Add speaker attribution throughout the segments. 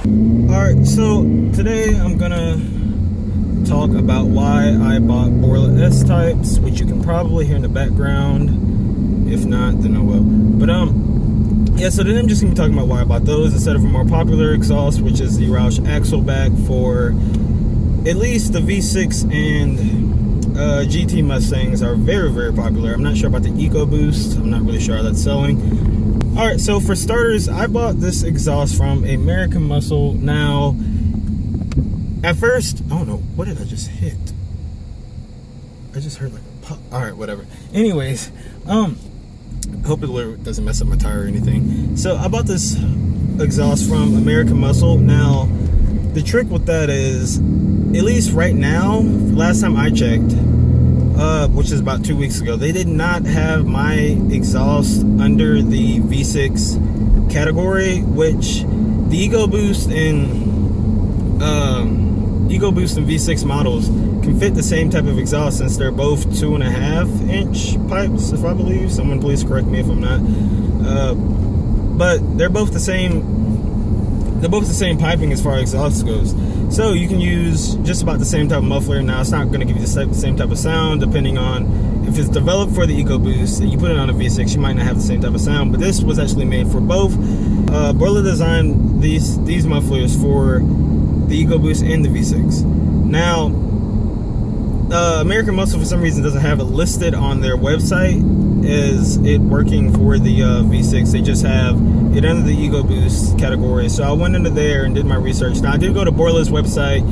Speaker 1: Alright, so today I'm gonna talk about why I bought Borla S-types, which you can probably hear in the background. If not, then I will. But yeah, so today I'm just gonna be talking about why I bought those instead of a more popular exhaust, which is the Roush Axleback for at least the V6 and GT Mustangs are very, very popular. I'm not sure about the EcoBoost. I'm not really sure how that's selling. Alright, so for starters, I bought this exhaust from American Muscle. Now, at first, I don't know, what did I just hit? I just heard like a pop. Alright, whatever. Anyways, hopefully it doesn't mess up my tire or anything. So I bought this exhaust from American Muscle. Now, the trick with that is, at least right now, last time I checked, which is about 2 weeks ago, they did not have my exhaust under the V6 category, which the EcoBoost and V6 models can fit the same type of exhaust, since they're both 2.5 inch pipes, if I believe. Someone please correct me if I'm not. But they're both the same. They're both the same piping as far as exhaust goes. So you can use just about the same type of muffler. Now, it's not going to give you the same type of sound, depending on if it's developed for the EcoBoost and you put it on a V6, you might not have the same type of sound. But this was actually made for both. Borla designed these mufflers for the EcoBoost and the V6. Now, American Muscle for some reason doesn't have it listed on their website as it working for the V6. They just have it under the EcoBoost category. So I went into there and did my research. Now, I did go to Borla's website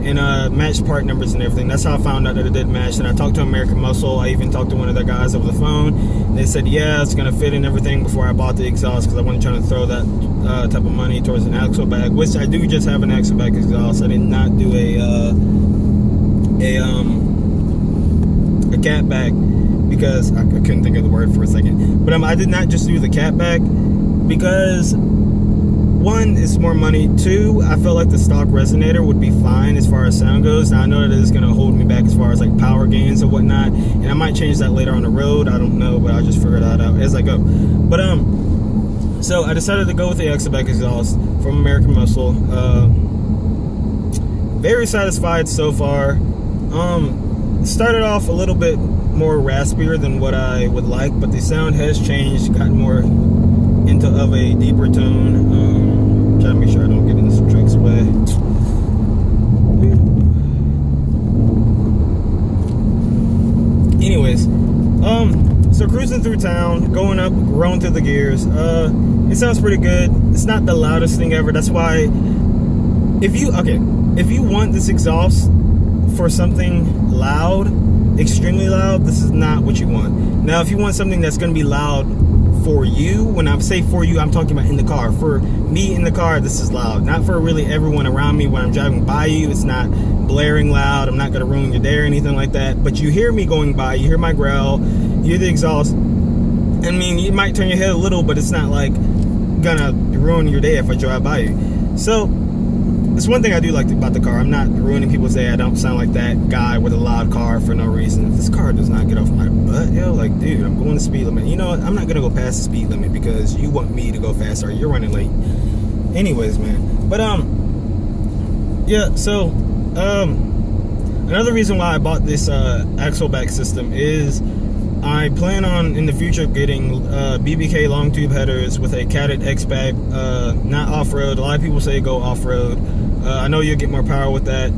Speaker 1: and match part numbers and everything. That's how I found out that it did match. And I talked to American Muscle. I even talked to one of their guys over the phone. And they said, yeah, it's going to fit and everything before I bought the exhaust, because I wasn't trying to throw that type of money towards an axle bag, which I do just have an axle bag exhaust. I did not do a cat back, because I couldn't think of the word for a second. But I did not just do the cat back because, one, it's more money. Two, I felt like the stock resonator would be fine as far as sound goes. Now, I know that it's going to hold me back as far as like power gains and whatnot, and I might change that later on the road. I don't know, but I'll just figure that out as I go. But so I decided to go with the Axleback exhaust from American Muscle. Very satisfied so far. Started off a little bit more raspier than what I would like, but the sound has changed, gotten more into of a deeper tone. Trying to make sure I don't get in some truck's way. Anyways, so cruising through town, going up, rolling through the gears. It sounds pretty good. It's not the loudest thing ever. That's why, if you want this exhaust for something loud, extremely loud, this is not what you want. Now, if you want something that's going to be loud for you, when I say for you, I'm talking about in the car. For me in the car, this is loud. Not for really everyone around me when I'm driving by you. It's not blaring loud. I'm not going to ruin your day or anything like that. But you hear me going by, you hear my growl, you hear the exhaust. I mean, you might turn your head a little, but it's not like gonna ruin your day if I drive by you. So it's one thing I do like about the car. I'm not ruining people's day. I don't sound like that guy with a loud car for no reason. This car does not get off my butt, yo. Like, dude, I'm going the speed limit. You know what? I'm not gonna go past the speed limit because you want me to go faster. You're running late. Anyways, man. But yeah. So another reason why I bought this Axleback system is I plan on in the future getting BBK long tube headers with a catted X-Bag, not off-road. A lot of people say go off-road. I know you'll get more power with that.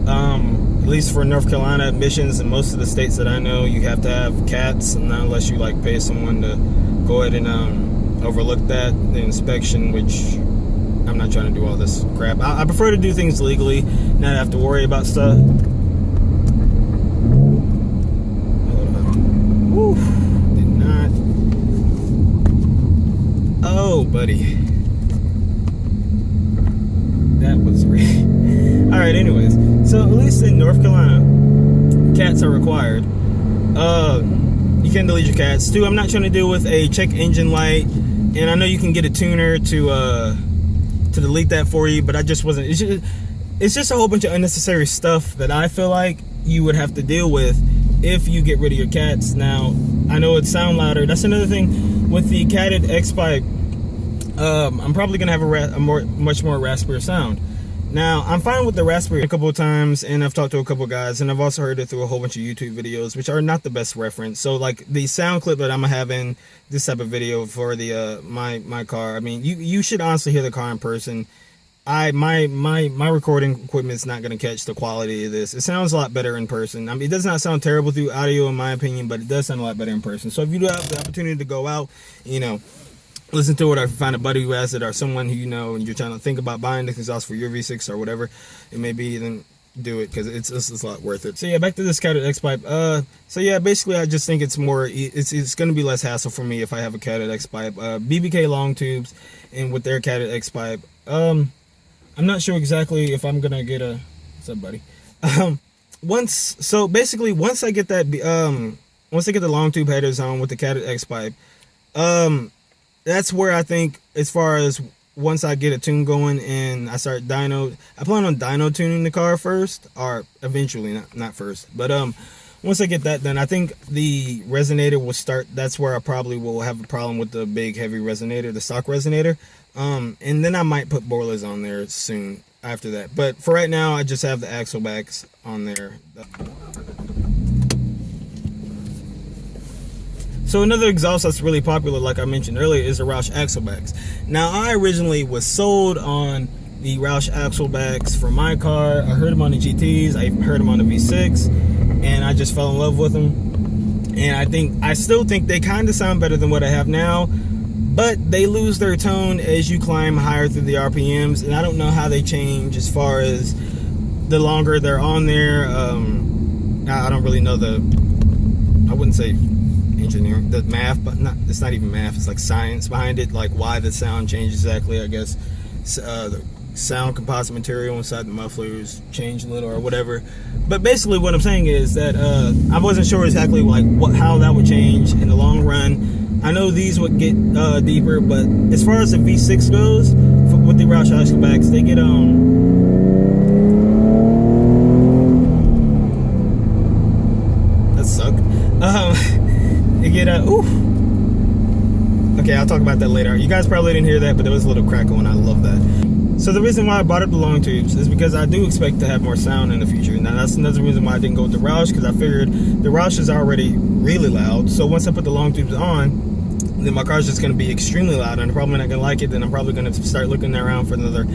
Speaker 1: At least for North Carolina emissions, and most of the states that I know, you have to have cats, and not unless you like pay someone to go ahead and overlook that, the inspection, which I'm not trying to do all this crap. I prefer to do things legally, not have to worry about stuff. Whew, did not. Oh, buddy. That was really... Alright, anyways. So, at least in North Carolina, cats are required. You can delete your cats. Too, I'm not trying to deal with a check engine light. And I know you can get a tuner to delete that for you, but I just wasn't... It's just a whole bunch of unnecessary stuff that I feel like you would have to deal with if you get rid of your cats. Now, I know it sound louder. That's another thing with the catted X-pipe. I'm probably gonna have a much more raspier sound. Now, I'm fine with the raspberry a couple of times, and I've talked to a couple of guys, and I've also heard it through a whole bunch of YouTube videos, which are not the best reference. So, like, the sound clip that I'm gonna have in this type of video for the my car, I mean, you should honestly hear the car in person. My recording equipment is not gonna catch the quality of this. It sounds a lot better in person. I mean, it does not sound terrible through audio, in my opinion, but it does sound a lot better in person. So, if you do have the opportunity to go out, you know, listen to it, or find a buddy who has it, or someone who you know and you're trying to think about buying this exhaust for your V6 or whatever it may be, then do it, because it's a lot worth it. So yeah, back to this catted X-pipe. So yeah, basically I just think it's going to be less hassle for me if I have a catted X-pipe. BBK long tubes, and with their catted X-pipe, I'm not sure exactly if I'm gonna get a, what's up, buddy? Once I get that, once I get the long tube headers on with the catted X-pipe, that's where I think, as far as once I get a tune going and I start I plan on dyno tuning the car first, or eventually, not first, but once I get that done, I think the resonator will start. That's where I probably will have a problem with the big heavy resonator, the stock resonator, and then I might put Borlas on there soon after that. But for right now, I just have the axle backs on there. So another exhaust that's really popular, like I mentioned earlier, is the Roush axlebacks. Now, I originally was sold on the Roush axlebacks for my car. I heard them on the GTs, I heard them on the V6, and I just fell in love with them. And I still think they kind of sound better than what I have now, but they lose their tone as you climb higher through the RPMs, and I don't know how they change as far as the longer they're on there. I don't really know I wouldn't say engineering, the math, but it's not even math, it's like science behind it, like why the sound changes exactly. I guess the sound composite material inside the mufflers changed a little or whatever, but basically what I'm saying is that I wasn't sure exactly like how that would change in the long run. I know these would get deeper, but as far as the V6 goes, with the Roush axlebacks, they get that sucked. You get okay, I'll talk about that later. You guys probably didn't hear that, but there was a little crackle, and I love that. So the reason why I bought up the long tubes is because I do expect to have more sound in the future. Now that's another reason why I didn't go with the Roush, because I figured the Roush is already really loud. So once I put the long tubes on, then my car's just going to be extremely loud, and I'm probably not going to like it. Then I'm probably going to start looking around for another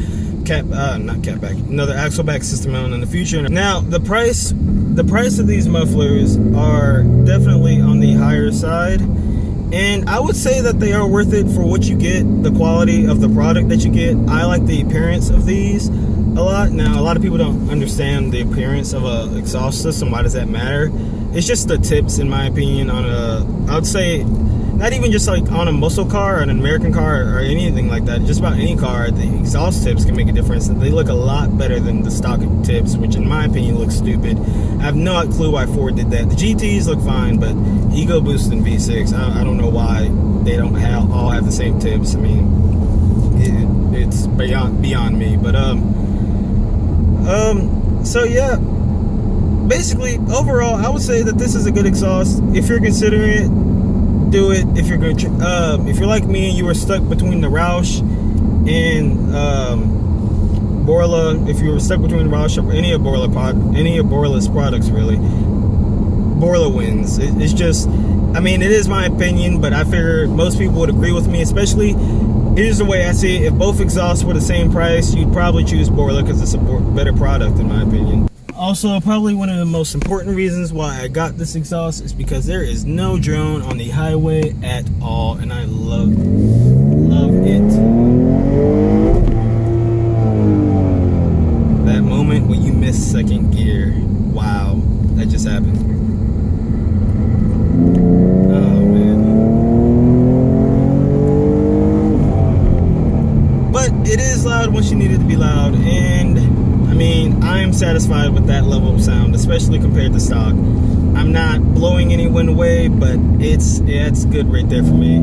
Speaker 1: another axleback system mount in the future. Now the price of these mufflers are definitely on the higher side, and I would say that they are worth it for what you get, the quality of the product that you get. I like the appearance of these a lot. Now, a lot of people don't understand the appearance of a exhaust system. Why does that matter? It's just the tips, in my opinion, on I would say, not even just like on a muscle car or an American car or anything like that, just about any car, the exhaust tips can make a difference. They look a lot better than the stock tips, which in my opinion look stupid. I have no clue why Ford did that. The GTs look fine, but Ego Boost and V6, I don't know why they don't all have the same tips. I mean, it's beyond me. But so yeah, basically overall, I would say that this is a good exhaust. If you're considering it, do it. If you're going to, if you're like me and you were stuck between the Roush and Borla, if you were stuck between Roush or any of Borla's products, really, Borla wins. It's just, I mean, it is my opinion, but I figure most people would agree with me. Especially, here's the way I see it: if both exhausts were the same price, you'd probably choose Borla because it's a better product, in my opinion. Also, probably one of the most important reasons why I got this exhaust is because there is no drone on the highway at all, and I love it. That moment when you miss second gear, wow, that just happened. Oh man. But it is loud once you need it to be loud, and I mean, I am satisfied with that level of sound, especially compared to stock. I'm not blowing anyone away, but it's good right there for me.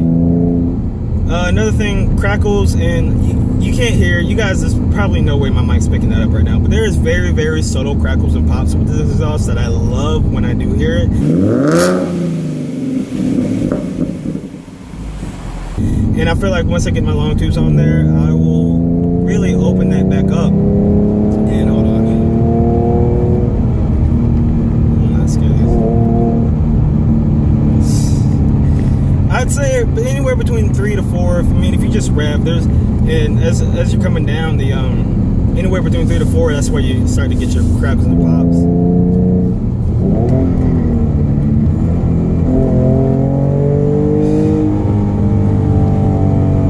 Speaker 1: Another thing, crackles, and you can't hear. You guys, there's probably no way my mic's picking that up right now, but there is very, very subtle crackles and pops with this exhaust that I love when I do hear it. And I feel like once I get my long tubes on there, I will really open that back up. And hold on. Let's get this. I'd say anywhere between 3 to 4. I mean, if you just rev, and as you're coming down, the anywhere between 3 to 4, that's where you start to get your cracks and pops.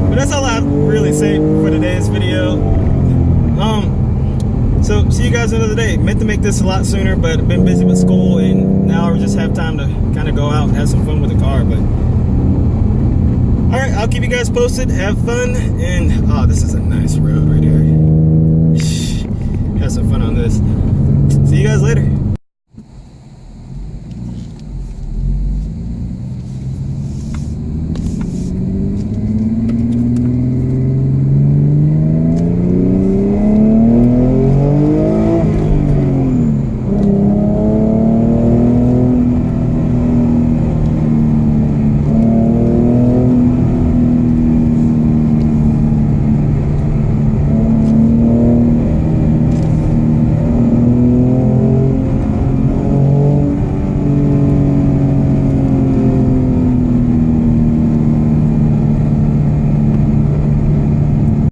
Speaker 1: But that's all I really say for today's video. So see you guys another day. Meant to make this a lot sooner, but I've been busy with school, and now I just have time to kind of go out and have some fun with the car. But all right, I'll keep you guys posted. Have fun, and oh, this is a nice road right here.